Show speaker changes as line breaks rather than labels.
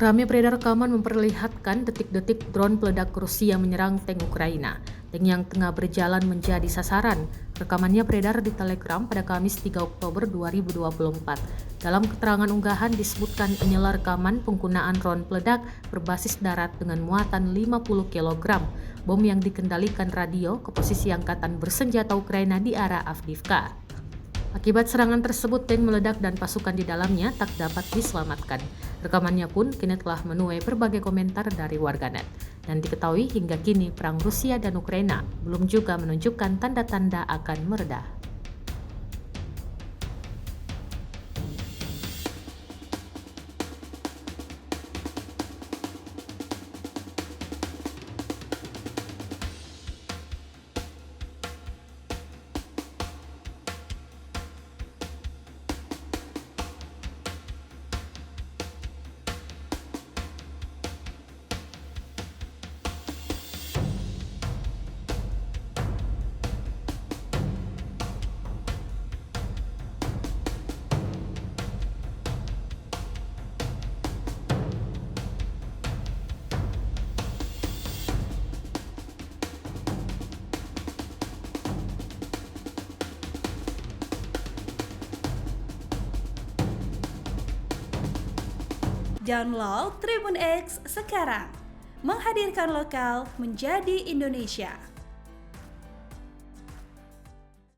Ramai beredar rekaman memperlihatkan detik-detik drone peledak Rusia menyerang tank Ukraina. Tank yang tengah berjalan menjadi sasaran. Rekamannya beredar di Telegram pada Kamis 3 Oktober 2024. Dalam keterangan unggahan disebutkan inilah rekaman penggunaan drone peledak berbasis darat dengan muatan 50 kg. Bom yang dikendalikan radio ke posisi angkatan bersenjata Ukraina di arah Avdiivka. Akibat serangan tersebut, tank meledak dan pasukan di dalamnya tak dapat diselamatkan. Rekamannya pun kini telah menuai berbagai komentar dari warganet. Dan diketahui hingga kini perang Rusia dan Ukraina belum juga menunjukkan tanda-tanda akan mereda.
Download Tribun X sekarang, menghadirkan lokal menjadi Indonesia.